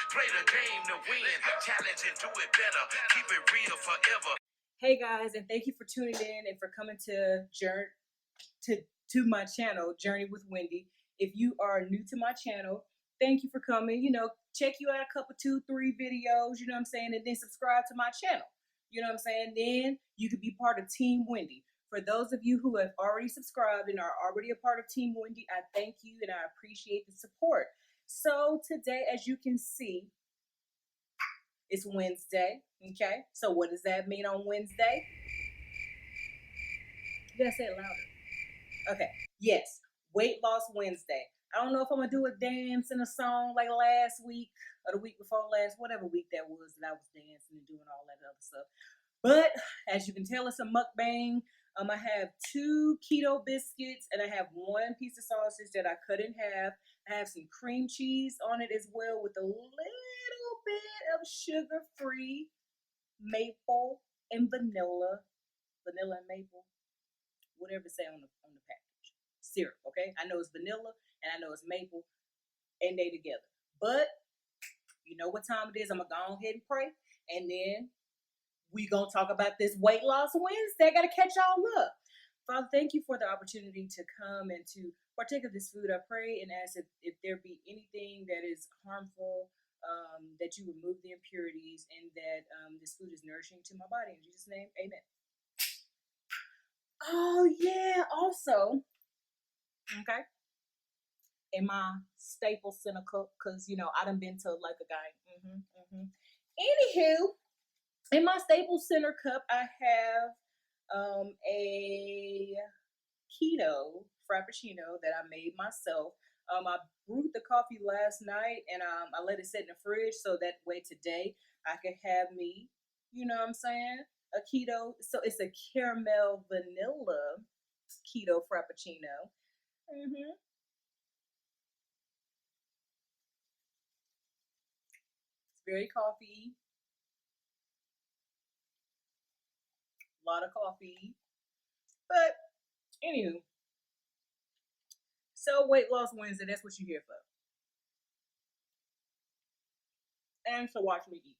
Play the game to win. Challenge and do it better. Keep it real forever. Hey guys, and thank you for tuning in and for coming to my channel, Journey with Wendy. If you are new to my channel, thank you for coming. Check you out a couple, 2-3 videos, you know what I'm saying, and then subscribe to my channel. You know what I'm saying? Then you could be part of Team Wendy. For those of you who have already subscribed and are already a part of Team Wendy, I thank you and I appreciate the support. So today, as you can see, it's Wednesday, okay? So what does that mean on Wednesday? You gotta say it louder. Okay, yes, Weight Loss Wednesday. I don't know if I'm gonna do a dance and a song like last week or the week before last, whatever week that was that I was dancing and doing all that other stuff. But as you can tell, it's a mukbang. I have 2 keto biscuits and I have 1 piece of sausage that I cut in half. I have some cream cheese on it as well with a little bit of sugar-free maple and vanilla and maple, whatever it say on the package. Syrup, okay? I know it's vanilla and I know it's maple and they together. But you know what time it is. I'm gonna go ahead and pray and then we gonna talk about this Weight Loss Wednesday. I gotta catch y'all up. Father, thank you for the opportunity to come and to partake of this food. I pray and ask if there be anything that is harmful, that you remove the impurities and that this food is nourishing to my body. In Jesus' name, amen. Oh, yeah. Also, okay, in my staple center cup, because, I done been to like a guy. Anywho, in my Staples Center cup, I have a keto frappuccino that I made myself. I brewed the coffee last night and I let it sit in the fridge so that way today I could have me, you know what I'm saying, a keto. So it's a caramel vanilla keto frappuccino. It's very coffee, a lot of coffee. But anywho, so Weight Loss Wednesday, that's what you're here for. And to watch me eat.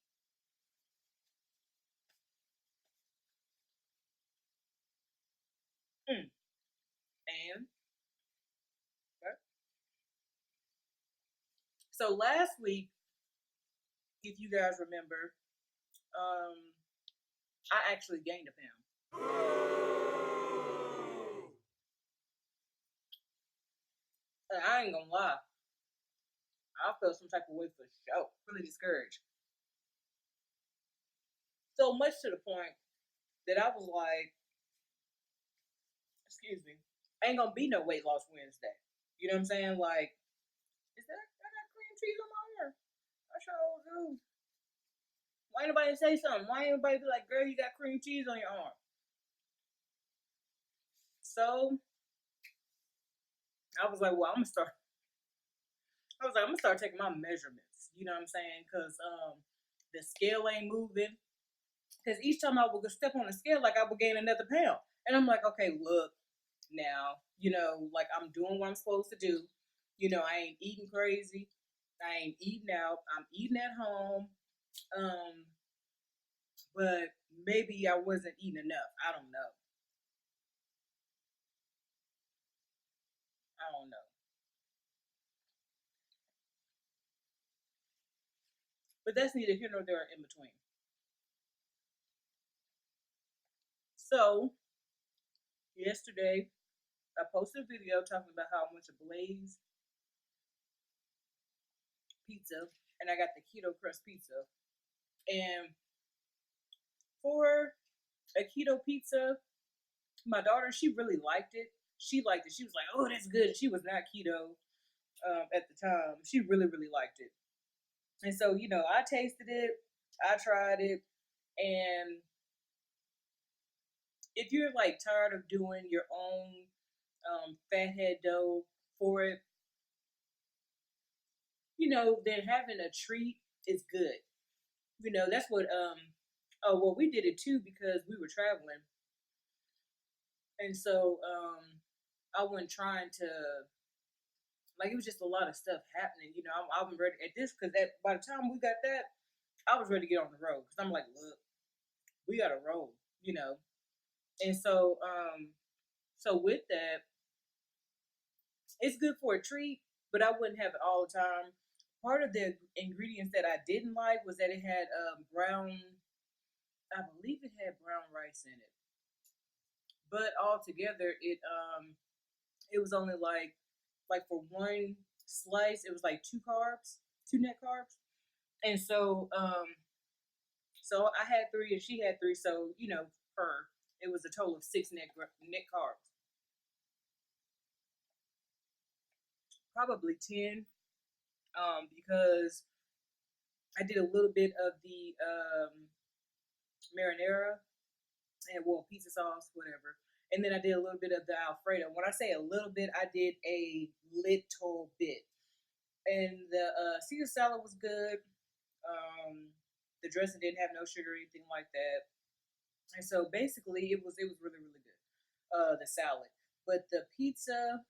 And okay. So last week, if you guys remember, I actually gained a pound. And I ain't gonna lie, I felt some type of way for sure. Really discouraged. So much to the point that I was like, excuse me, ain't gonna be no Weight Loss Wednesday. You know what I'm saying? Like, is that I got cream cheese on my hair? I sure do. Why ain't nobody say something? Why ain't nobody be like, girl, you got cream cheese on your arm? So I was like, well, I'm gonna start taking my measurements. You know what I'm saying? Because the scale ain't moving. Because each time I would step on the scale, like I would gain another pound. And I'm like, okay, look, now, like I'm doing what I'm supposed to do. I ain't eating crazy. I ain't eating out. I'm eating at home. But maybe I wasn't eating enough. I don't know. I don't know. But that's neither here nor there in between. So yesterday I posted a video talking about how I went to Blaze Pizza and I got the keto crust pizza. And for a keto pizza, my daughter, she really liked it. She liked it. She was like, "Oh, that's good." She was not keto at the time. She really, really liked it. And so, I tasted it, I tried it, and if you're like tired of doing your own fathead dough for it, then having a treat is good. That's what oh well, we did it too because we were traveling. And so I wasn't trying to Like, it was just a lot of stuff happening. I'm ready at this because by the time we got that, I was ready to get on the road because I'm like, look, we got to roll, you know. And so with that, it's good for a treat, but I wouldn't have it all the time. Part of the ingredients that I didn't like was that it had brown. I believe it had brown rice in it, but altogether, it was only like for one slice, it was like two carbs, two net carbs, and so I had three and she had three, so per it was a total of six net carbs, probably 10, because I did a little bit of the marinara and well pizza sauce, whatever. And then I did a little bit of the Alfredo. When I say a little bit, I did a little bit. And the Caesar salad was good. The dressing didn't have no sugar or anything like that. And so basically, it was really really good. The salad, but the pizza,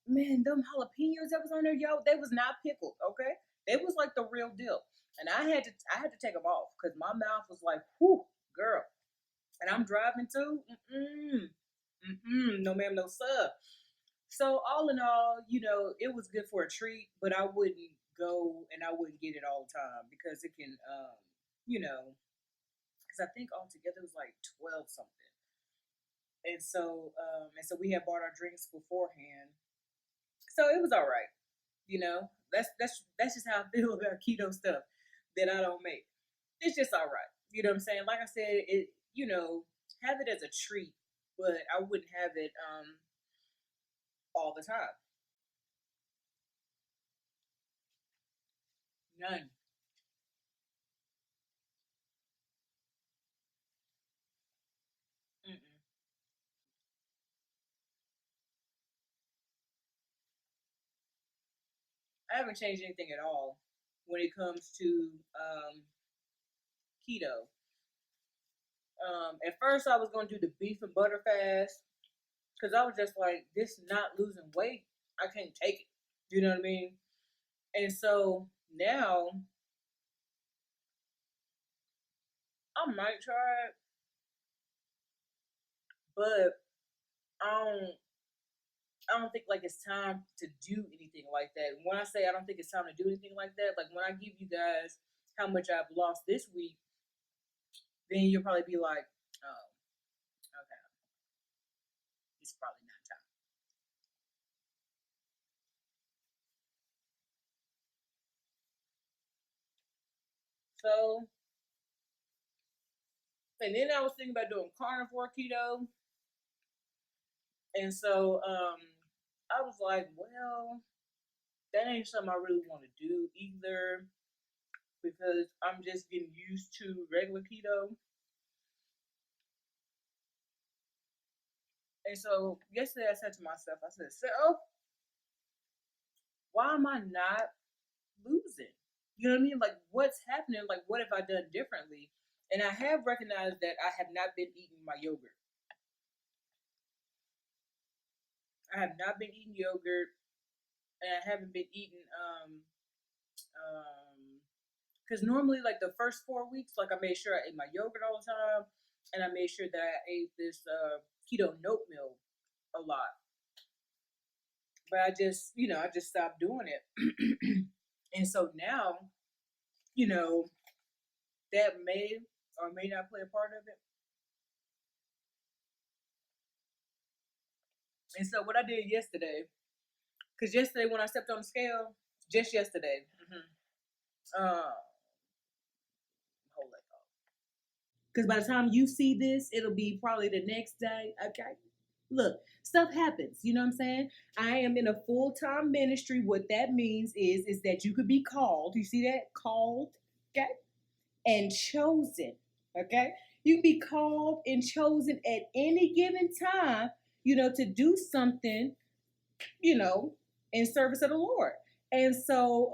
man, them jalapenos that was on there, yo, they was not pickled. Okay, they was like the real deal. And I had to take them off because my mouth was like, whew, girl. And I'm driving too. No ma'am, no sir. So all in all, it was good for a treat, but I wouldn't go and I wouldn't get it all the time because it can, because I think altogether it was like 12 something. And so we had bought our drinks beforehand, so it was all right. That's just how I feel about keto stuff that I don't make. It's just all right. You know what I'm saying? Like I said, have it as a treat, but I wouldn't have it all the time. None. Mm-mm. I haven't changed anything at all when it comes to keto. At first, I was going to do the beef and butter fast because I was just like, this not losing weight, I can't take it. You know what I mean? And so now I might try it, but I don't. I don't think like it's time to do anything like that. When I say I don't think it's time to do anything like that, like when I give you guys how much I've lost this week, then you'll probably be like, oh, okay, it's probably not time. So, and then I was thinking about doing carnivore keto, and so I was like, well, that ain't something I really want to do either because I'm just getting used to regular keto. And so yesterday I said to myself, I said, so why am I not losing? You know what I mean? Like, what's happening? Like, what have I done differently? And I have recognized that I have not been eating my yogurt. I have not been eating yogurt, and I haven't been eating because normally like the first 4 weeks, like I made sure I ate my yogurt all the time, and I made sure that I ate this keto oat milk a lot. But I just stopped doing it, and so now, you know, that may or may not play a part of it. And so what I did yesterday, because yesterday when I stepped on the scale, just yesterday, hold that thought. Because by the time you see this, it'll be probably the next day. Okay. Look, stuff happens. You know what I'm saying? I am in a full time ministry. What that means is that you could be called. You see that? Called, okay, and chosen. Okay, you can be called and chosen at any given time. To do something. In service of the Lord. And so,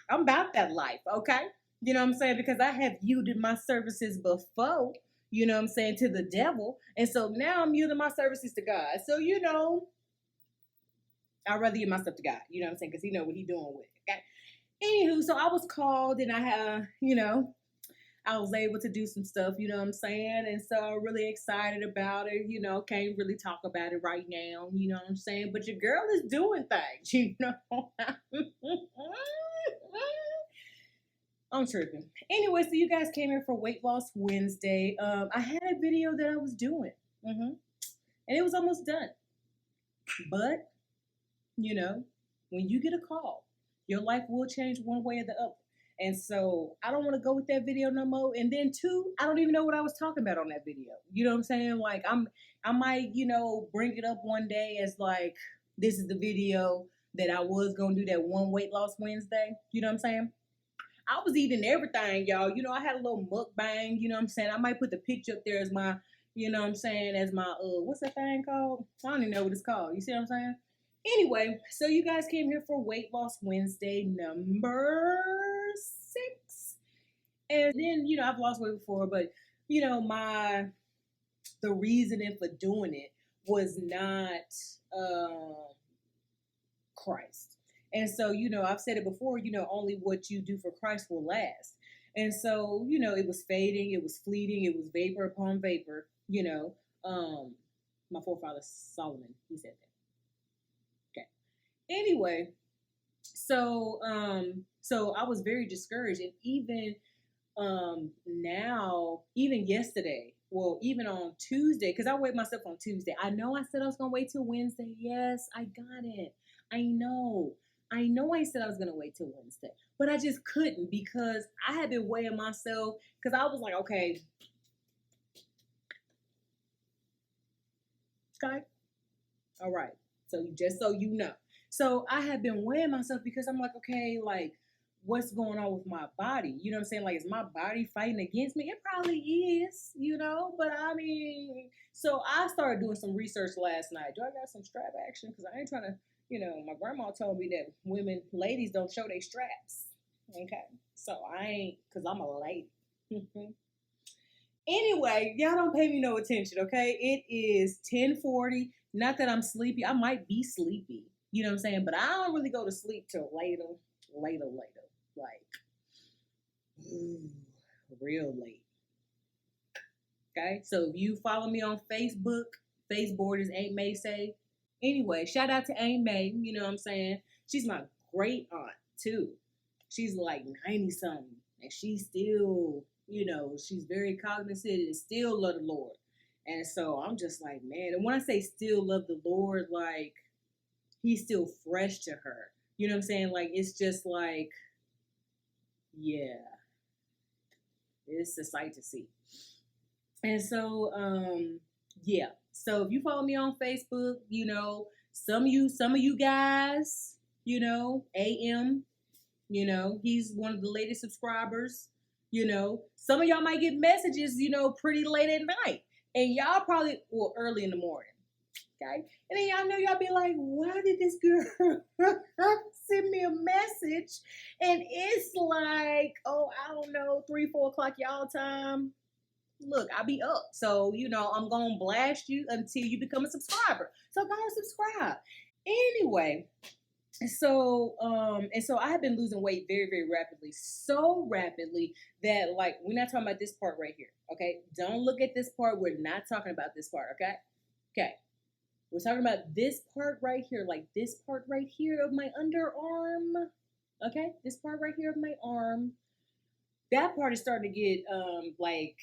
I'm about that life. Okay. You know what I'm saying? Because I have yielded my services before, what I'm saying, to the devil. And so now I'm yielding my services to God. So, I'd rather give my stuff to God. You know what I'm saying? Because He know what He doing with it. Okay. Anywho, so I was called and I had, I was able to do some stuff, you know what I'm saying? And so really excited about it, can't really talk about it right now, you know what I'm saying? But your girl is doing things, I'm tripping. Anyway, so you guys came here for Weight Loss Wednesday. I had a video that I was doing, and it was almost done. But, when you get a call, your life will change one way or the other. And so I don't want to go with that video no more. And then two, I don't even know what I was talking about on that video. You know what I'm saying? Like I might, bring it up one day as like, this is the video that I was going to do that one Weight Loss Wednesday. You know what I'm saying? I was eating everything, y'all. I had a little mukbang, you know what I'm saying? I might put the picture up there as my, you know what I'm saying, as my, what's that thing called? I don't even know what it's called. You see what I'm saying? Anyway, so you guys came here for Weight Loss Wednesday number 6. And then, I've lost weight before, but, the reasoning for doing it was not Christ. And so, I've said it before, only what you do for Christ will last. And so, it was fading, it was fleeting, it was vapor upon vapor, my forefather Solomon, he said that. Anyway, so I was very discouraged, and even now, even yesterday, well, even on Tuesday, because I weighed myself on Tuesday. I know I said I was gonna wait till Wednesday. Yes, I got it. I know I said I was gonna wait till Wednesday, but I just couldn't because I had been weighing myself because I was like, okay, Sky, all right. So just so you know. So I have been weighing myself because I'm like, okay, like, what's going on with my body? You know what I'm saying? Like, is my body fighting against me? It probably is, but I mean, so I started doing some research last night. Do I got some strap action? Because I ain't trying to, my grandma told me that ladies don't show their straps. Okay. So I ain't, because I'm a lady. Anyway, y'all don't pay me no attention, okay? It is 10:40. Not that I'm sleepy. I might be sleepy. You know what I'm saying? But I don't really go to sleep till later. Like, real late. Okay? So if you follow me on Facebook, Facebook is Aunt May Say. Anyway, shout out to Aunt May. You know what I'm saying? She's my great aunt, too. She's like 90-something. And she's still, she's very cognizant and still love the Lord. And so I'm just like, man. And when I say still love the Lord, like, He's still fresh to her. You know what I'm saying? Like, it's just like, yeah, it's a sight to see. And so, yeah. So if you follow me on Facebook, some of you guys, AM, he's one of the latest subscribers. Some of y'all might get messages, pretty late at night. And y'all probably, early in the morning. Okay. And then y'all be like, why did this girl send me a message? And it's like, I don't know, 3, 4 o'clock y'all time. Look, I'll be up. So, I'm going to blast you until you become a subscriber. So go and subscribe. Anyway, so I have been losing weight very, very rapidly. So rapidly that, like, we're not talking about this part right here. Okay. Don't look at this part. We're not talking about this part. Okay. Okay. We're talking about this part right here, like this part right here of my underarm. Okay, this part right here of my arm. That part is starting to get like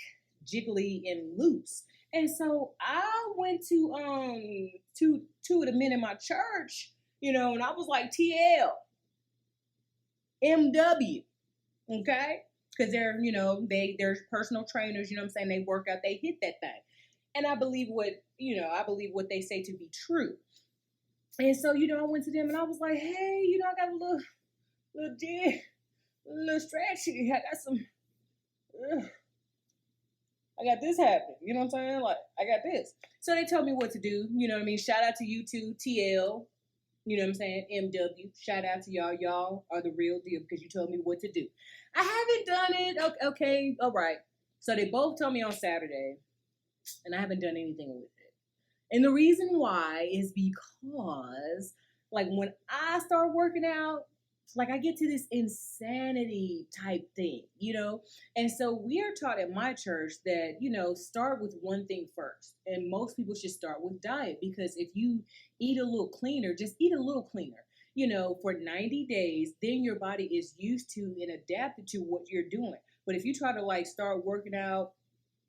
jiggly and loose. And so I went to the men in my church, and I was like, TL, MW, okay? Because they're, they're personal trainers, you know what I'm saying? They work out, they hit that thing. And I believe what they say to be true. And so, I went to them and I was like, hey, I got a little stretchy. I got some, I got this happening. You know what I'm saying? Like, I got this. So they told me what to do. You know what I mean? Shout out to you too, TL. You know what I'm saying? MW. Shout out to y'all. Y'all are the real deal because you told me what to do. I haven't done it. Okay. All right. So they both told me on Saturday. And I haven't done anything with it. And the reason why is because, Like when I start working out, like I get to this insanity type thing, And so we are taught at my church that, start with one thing first. And most people should start with diet because if you eat a little cleaner, just eat a little cleaner, for 90 days, then your body is used to and adapted to what you're doing. But if you try to like start working out,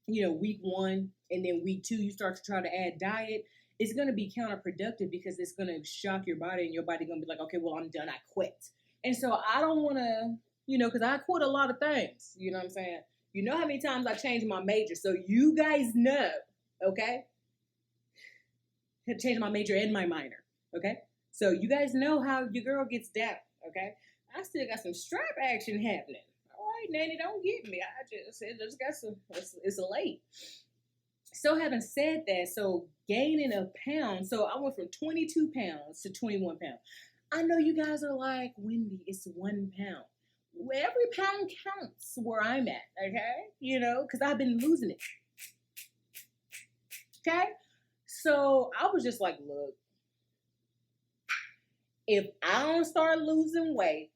week 1 and then week 2, you start to try to add diet, it's going to be counterproductive because it's going to shock your body and your body going to be like, okay, well, I'm done. I quit. And so I don't want to, because I quit a lot of things. You know what I'm saying? You know how many times I changed my major. So you guys know, okay? I changed my major and my minor, okay? So you guys know how your girl gets down, okay? I still got some strap action happening. All right, Nanny, don't get me. I just got some, it's late. So having said that, so gaining a pound, so I went from 22 pounds to 21 pounds. I know you guys are like, Wendy, it's 1 pound. Every pound counts where I'm at, okay? Because I've been losing it. Okay? So I was just like, look, if I don't start losing weight,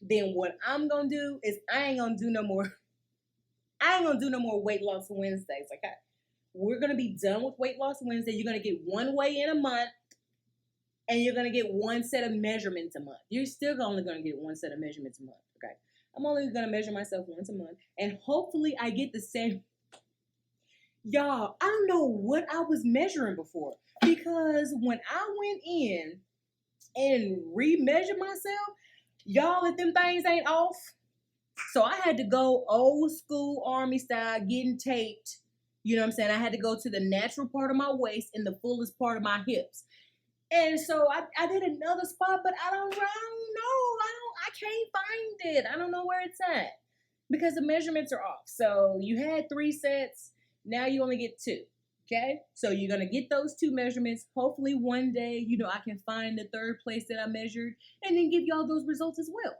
then what I'm going to do is I ain't going to do no more weight loss Wednesdays, okay? We're going to be done with weight loss Wednesday. You're going to get one weigh in a month. And you're going to get one set of measurements a month. You're still only going to get one set of measurements a month, okay? I'm only going to measure myself once a month. And hopefully I get the same. Y'all, I don't know what I was measuring before. Because when I went in and re-measured myself, y'all, if them things ain't off. So I had to go old school army style, getting taped. You know what I'm saying? I had to go to the natural part of my waist and the fullest part of my hips. And so I did another spot, but I don't know. I can't find it. I don't know where it's at because the measurements are off. So you had 3 sets. Now you only get 2. Okay. So you're going to get those 2 measurements. Hopefully one day, I can find the 3rd place that I measured and then give y'all those results as well.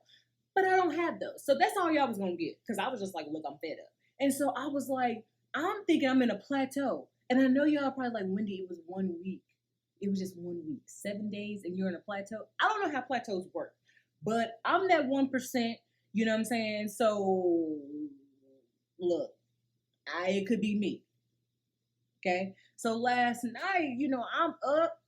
But I don't have those. So that's all y'all was going to get because I was just like, look, I'm fed up. And so I was like, I'm thinking I'm in a plateau. And I know y'all probably like, Wendy, it was 1 week. It was just 1 week, 7 days, and you're in a plateau. I don't know how plateaus work, but I'm that 1%, you know what I'm saying? So, look, it could be me, okay? So last night, I'm up.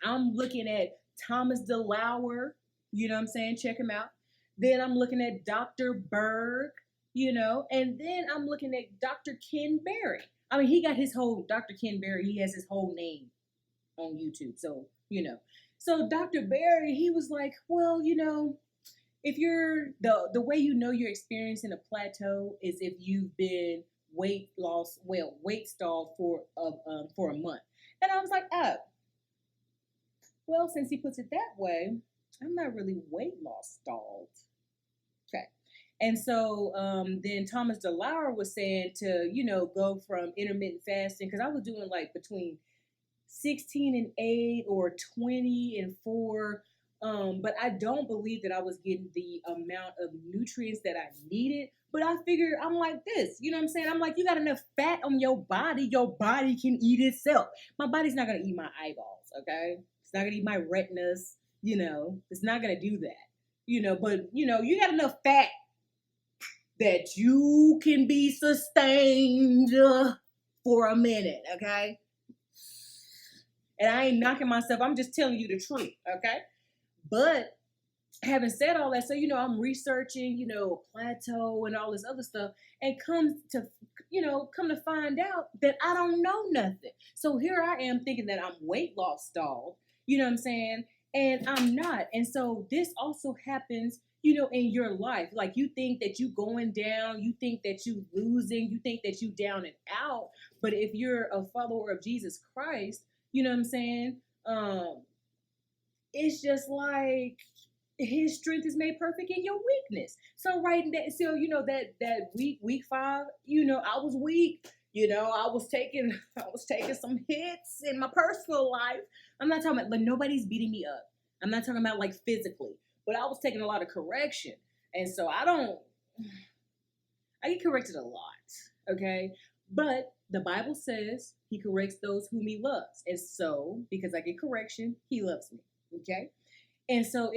I'm looking at Thomas DeLauer, you know what I'm saying? Check him out. Then I'm looking at Dr. Berg, and then I'm looking at Dr. Ken Berry. I mean, he got his whole, Dr. Ken Berry, he has his whole name on YouTube. So, So Dr. Berry, he was like, well, if you're, the way you're experiencing a plateau is if you've been weight stalled for a month. And I was like, oh, well, since he puts it that way, I'm not really weight loss stalled. Okay. And so then Thomas DeLauer was saying to, go from intermittent fasting, because I was doing like between 16 and 8 or 20 and 4. But I don't believe that I was getting the amount of nutrients that I needed. But I figured I'm like this, you know what I'm saying? I'm like, you got enough fat on your body can eat itself. My body's not going to eat my eyeballs, okay? It's not going to eat my retinas, it's not going to do that, but you got enough fat that you can be sustained for a minute, okay? And I ain't knocking myself. I'm just telling you the truth, okay? But having said all that, so, I'm researching, plateau and all this other stuff, and come to find out that I don't know nothing. So here I am thinking that I'm weight loss stalled, you know what I'm saying? And I'm not. And so this also happens, in your life. Like you think that you going down, you think that you losing, you think that you down and out. But if you're a follower of Jesus Christ, you know what I'm saying? It's just like his strength is made perfect in your weakness. So that week 5, I was weak. I was taking some hits in my personal life. I'm not talking about like nobody's beating me up. I'm not talking about like physically, but I was taking a lot of correction. And so I get corrected a lot. Okay. But the Bible says he corrects those whom he loves. And so, because I get correction, he loves me. Okay. And so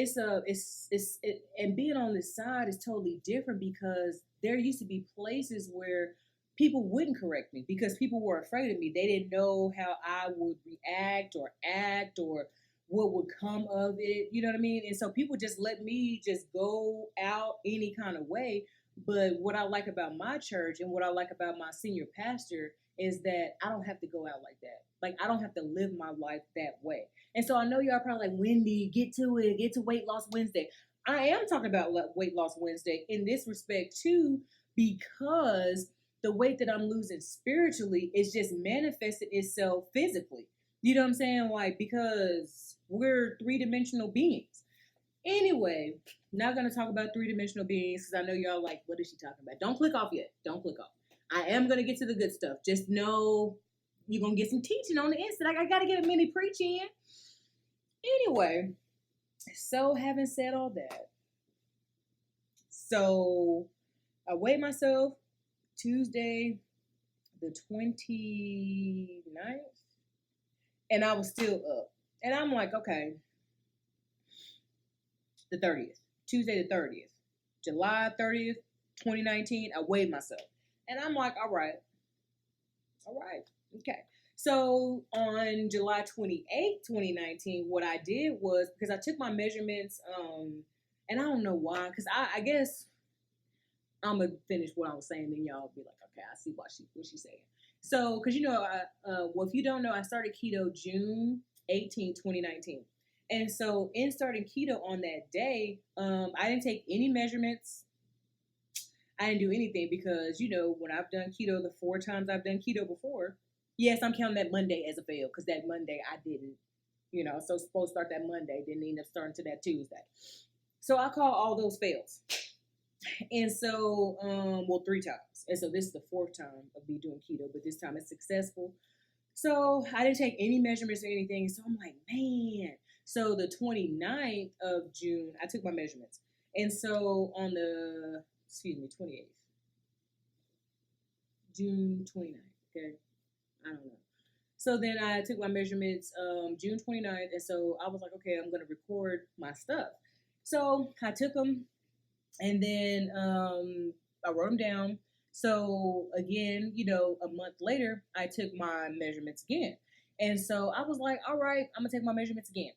and being on this side is totally different because there used to be places where people wouldn't correct me because people were afraid of me. They didn't know how I would react or act or what would come of it. You know what I mean? And so people just let me just go out any kind of way. But what I like about my church and what I like about my senior pastor is that I don't have to go out like that. Like I don't have to live my life that way. And so I know y'all probably like, Wendy, get to it, get to Weight Loss Wednesday. I am talking about Weight Loss Wednesday in this respect too, because the weight that I'm losing spiritually is just manifested itself physically. You know what I'm saying? Like, because we're three-dimensional beings. Anyway, not going to talk about three-dimensional beings because I know y'all like, what is she talking about? Don't click off yet. Don't click off. I am going to get to the good stuff. Just know you're going to get some teaching on the instant. I got to get a mini preach in. Anyway, so having said all that, so I weighed myself Tuesday the 29th, and I was still up. And I'm like, okay, the 30th, Tuesday the 30th, July 30th, 2019, I weighed myself. And I'm like, all right, okay. So on July 28th, 2019, what I did was, because I took my measurements, and I don't know why, because I guess I'm going to finish what I was saying, then y'all be like, okay, I see what she's saying. So, because well, if you don't know, I started keto June 18, 2019. And so in starting keto on that day, I didn't take any measurements. I didn't do anything because, when I've done keto, the 4 times I've done keto before, yes, I'm counting that Monday as a fail because that Monday I didn't, so supposed to start that Monday, didn't end up starting to that Tuesday. So I call all those fails. And so, 3 times. And so this is the 4th time of me doing keto, but this time it's successful. So I didn't take any measurements or anything. So I'm like, man. So the 29th of June, I took my measurements. And so on the, 28th. June 29th, okay? I don't know. So then I took my measurements June 29th, and so I was like, okay, I'm going to record my stuff. So I took them, and then I wrote them down. So again, a month later, I took my measurements again. And so I was like, all right, I'm going to take my measurements again.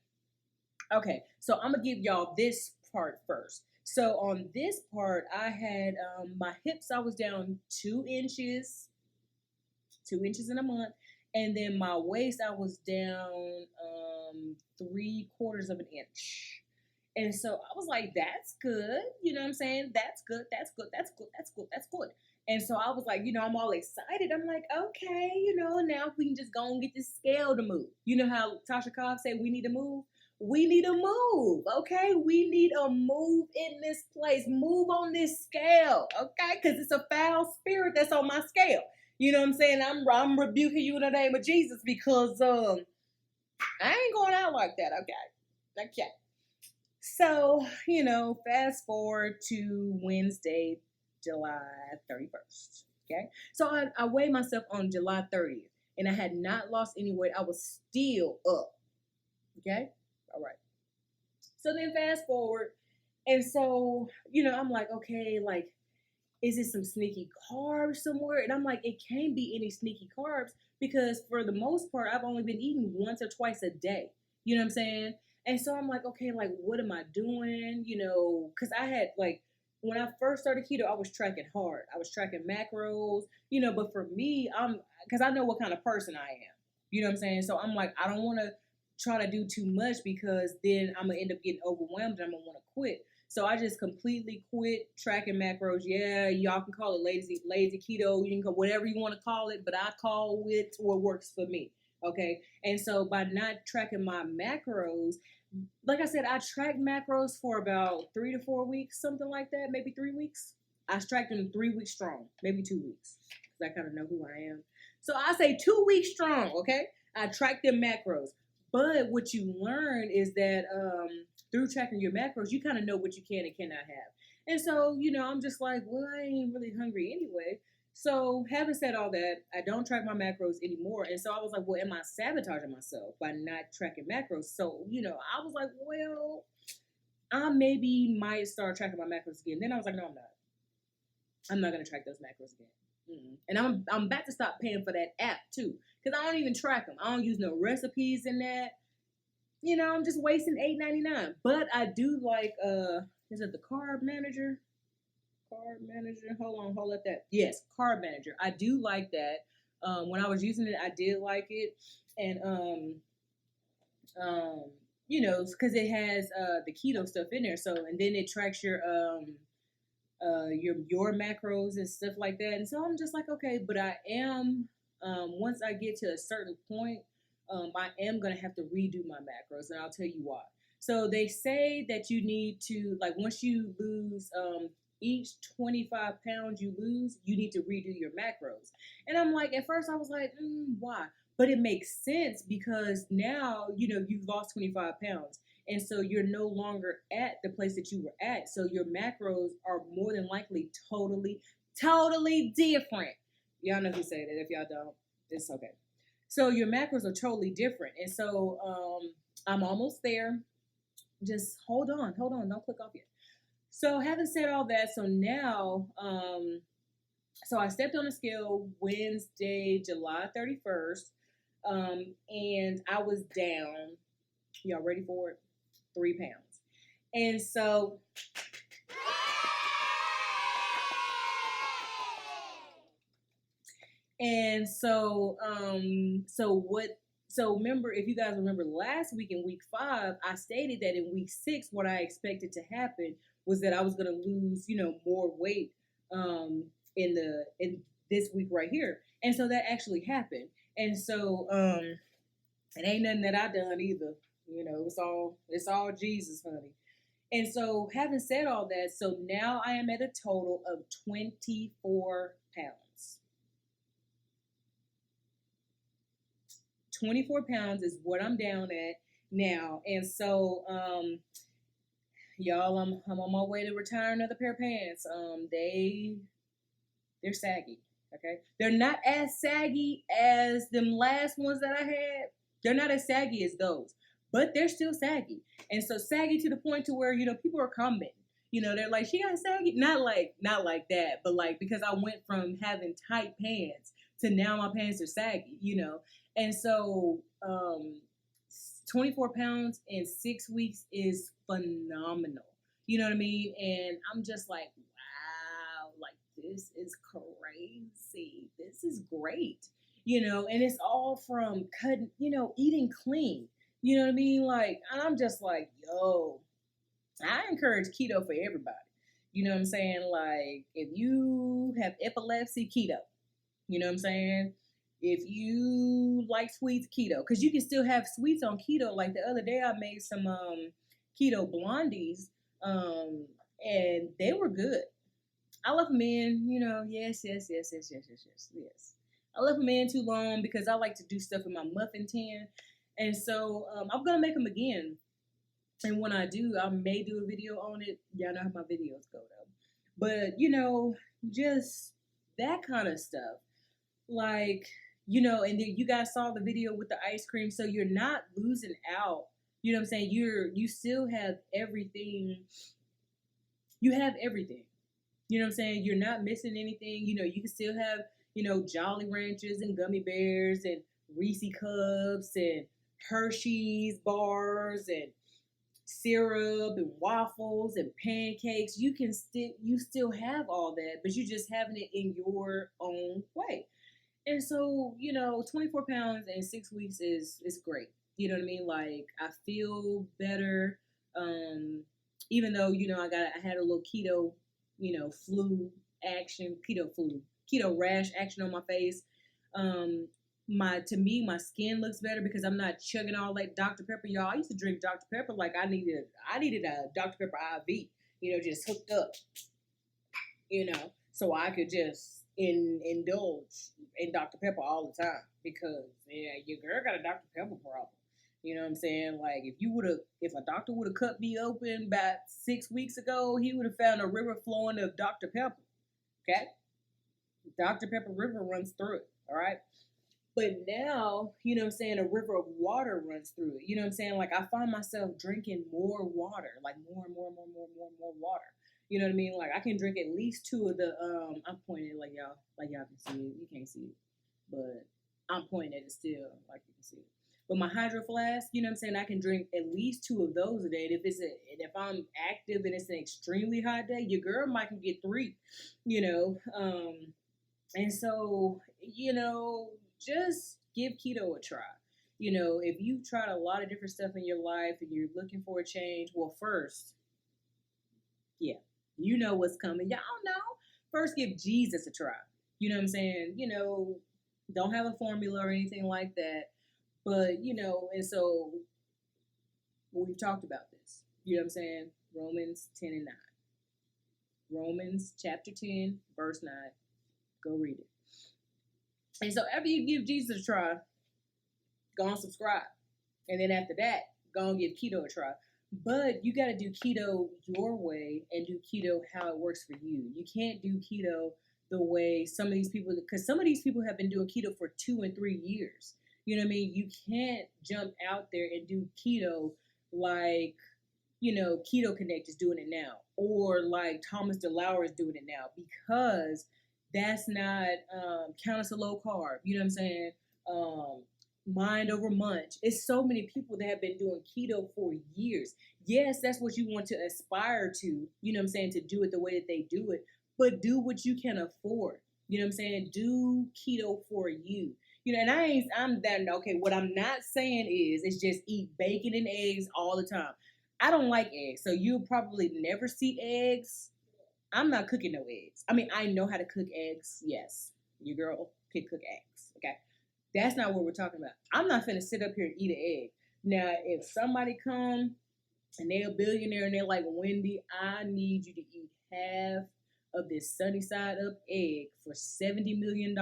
Okay, so I'm going to give y'all this part first. So on this part, I had my hips, I was down 2 inches, 2 inches in a month. And then my waist, I was down 3/4 of an inch. And so I was like, that's good. You know what I'm saying? That's good. That's good. That's good. That's good. That's good. And so I was like, I'm all excited. I'm like, okay, now we can just go and get this scale to move. You know how Tasha Cobb said we need to move? We need a move, okay? We need a move in this place. Move on this scale, okay? Because it's a foul spirit that's on my scale. You know what I'm saying? I'm rebuking you in the name of Jesus because I ain't going out like that, okay? Okay. So, fast forward to Wednesday, July 31st, okay? So I weighed myself on July 30th, and I had not lost any weight. I was still up, okay? All right. So then fast forward, and so, I'm like, okay, like, is it some sneaky carbs somewhere? And I'm like, it can't be any sneaky carbs because for the most part, I've only been eating once or twice a day. You know what I'm saying? And so I'm like, okay, like, what am I doing? Because I had, like, when I first started keto, I was tracking hard. I was tracking macros, but for me, because I know what kind of person I am. You know what I'm saying? So I'm like, I don't want to try to do too much because then I'm going to end up getting overwhelmed and I'm going to want to quit. So I just completely quit tracking macros. Yeah, y'all can call it lazy keto. You can call whatever you want to call it, but I call it what works for me. Okay. And so by not tracking my macros, like I said, I tracked macros for about 3 to 4 weeks, something like that, maybe 3 weeks. I tracked them 3 weeks strong, maybe 2 weeks, because I kind of know who I am. So I say 2 weeks strong, okay? I tracked them macros. But what you learn is that through tracking your macros, you kind of know what you can and cannot have. And so, I'm just like, well, I ain't really hungry anyway. So, having said all that, I don't track my macros anymore. And so I was like, well, am I sabotaging myself by not tracking macros? So, I was like, well, I maybe might start tracking my macros again. Then I was like, no, I'm not. I'm not going to track those macros again. And I'm about to stop paying for that app too, because I don't even track them. I don't use no recipes in that. I'm just wasting $8.99. But I do like is it the carb manager? Carb manager. Hold up that. Yes, carb manager. I do like that. When I was using it, I did like it, and because it has the keto stuff in there. So and then it tracks your macros and stuff like that. And so I'm just like, okay, but I am once I get to a certain point, I am gonna have to redo my macros, and I'll tell you why. So they say that you need to, like, once you lose each 25 pounds you lose, you need to redo your macros. And I'm like, at first I was like, why? But it makes sense because now, you've lost 25 pounds. And so you're no longer at the place that you were at. So your macros are more than likely totally, totally different. Y'all know who said it. If y'all don't, it's okay. So your macros are totally different. And so I'm almost there. Just hold on. Don't click off yet. So having said all that, so now, so I stepped on a scale Wednesday, July 31st, and I was down. Y'all ready for it? 3 pounds. And so so remember, if you guys remember last week in week 5, I stated that in week 6 what I expected to happen was that I was going to lose, more weight in this week right here. And so that actually happened. And so it ain't nothing that I done either. It's all Jesus, honey. And so having said all that, so now I am at a total of 24 pounds. 24 pounds is what I'm down at now. And so y'all, I'm on my way to retire another pair of pants. They're saggy. Okay. They're not as saggy as them last ones that I had. They're not as saggy as those, but they're still saggy. And so saggy to the point to where, people are commenting. They're like, she got saggy. Not like that, but like, because I went from having tight pants to now my pants are saggy, And so 24 pounds in 6 weeks is phenomenal. You know what I mean? And I'm just like, wow, like this is crazy. This is great. And it's all from cutting, eating clean. You know what I mean? Like, and I'm just like, yo, I encourage keto for everybody. You know what I'm saying? Like, if you have epilepsy, keto. You know what I'm saying? If you like sweets, keto. Because you can still have sweets on keto. Like the other day I made some keto blondies, and they were good. I left them in, yes. I left them in too long because I like to do stuff in my muffin tin. And so I'm going to make them again. And when I do, I may do a video on it. Y'all know how my videos go, though. But, just that kind of stuff. Like, and then you guys saw the video with the ice cream. So you're not losing out. You know what I'm saying? You still have everything. You have everything. You know what I'm saying? You're not missing anything. You can still have, Jolly Ranchers and gummy bears and Reese Cups and Hershey's bars and syrup and waffles and pancakes. You still have all that, but you're just having it in your own way. And so, 24 pounds in 6 weeks is great. You know what I mean? Like, I feel better. Even though, I had a little keto, flu action, keto rash action on my face. To me, my skin looks better because I'm not chugging all that Dr. Pepper. Y'all, I used to drink Dr. Pepper like I needed a Dr. Pepper IV, just hooked up, so I could just indulge in Dr. Pepper all the time because, your girl got a Dr. Pepper problem. You know what I'm saying? Like, if a doctor would have cut me open about 6 weeks ago, he would have found a river flowing of Dr. Pepper. Okay? Dr. Pepper River runs through it, all right? But now, you know what I'm saying, a river of water runs through it. You know what I'm saying? Like I find myself drinking more water, like more and more and more and more and more and more water. You know what I mean? Like I can drink at least two of the I'm pointing like y'all can see it. You can't see it. But I'm pointing at it still, like you can see it. But my hydro flask, you know what I'm saying? I can drink at least two of those a day. And if I'm active and it's an extremely hot day, your girl might can get three, you know. And so, just give keto a try. If you've tried a lot of different stuff in your life and you're looking for a change, well, first, yeah, you know what's coming. Y'all know. First, give Jesus a try. You know what I'm saying? Don't have a formula or anything like that. But, and so we've talked about this. You know what I'm saying? Romans 10 and 9. Romans chapter 10, verse 9. Go read it. And so after you give Jesus a try, go and subscribe. And then after that, go and give keto a try. But you got to do keto your way and do keto how it works for you. You can't do keto the way some of these people, because some of these people have been doing keto for 2 and 3 years. You know what I mean? You can't jump out there and do keto like, Keto Connect is doing it now. Or like Thomas DeLauer is doing it now, because that's not count as a low carb. You know what I'm saying? Mind over munch. It's so many people that have been doing keto for years. Yes, that's what you want to aspire to, you know what I'm saying, to do it the way that they do it, but do what you can afford. You know what I'm saying? Do keto for you. And I'm that, okay, what I'm not saying is just eat bacon and eggs all the time. I don't like eggs, so you'll probably never see eggs. I'm not cooking no eggs. I mean, I know how to cook eggs. Yes, your girl can cook eggs. Okay. That's not what we're talking about. I'm not finna sit up here and eat an egg. Now, if somebody come and they're a billionaire and they're like, Wendy, I need you to eat half of this sunny side up egg for $70 million.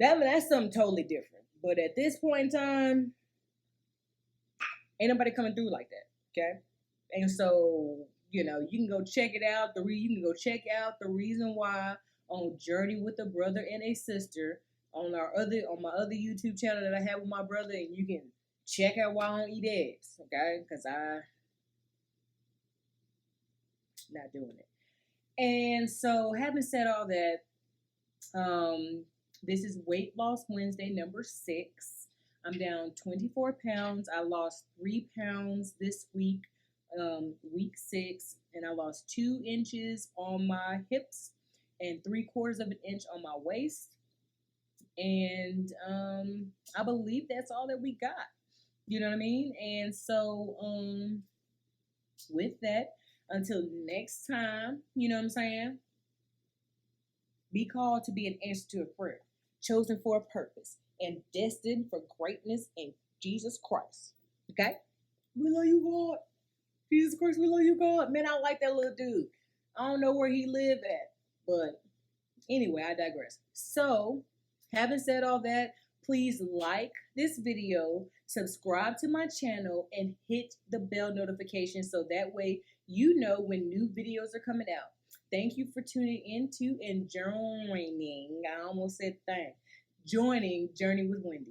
That's something totally different. But at this point in time, ain't nobody coming through like that. Okay. And so, you can go check it out. You can go check out the reason why on Journey with a Brother and a Sister on my other YouTube channel that I have with my brother, and you can check out why I don't eat eggs, okay? Because I'm not doing it. And so, having said all that, this is Weight Loss Wednesday number 6. I'm down 24 pounds. I lost 3 pounds this week, week 6, and I lost 2 inches on my hips and 3/4 of an inch on my waist. And I believe that's all that we got. You know what I mean? And so with that, until next time, you know what I'm saying? Be called to be an answer to a prayer, chosen for a purpose, and destined for greatness in Jesus Christ. Okay? We love you, God. Jesus Christ, we love you, God. Man, I like that little dude. I don't know where he live at, but anyway, I digress. So, having said all that, please like this video, subscribe to my channel, and hit the bell notification so that way you know when new videos are coming out. Thank you for tuning into and joining. I almost said joining Journey with Wendy.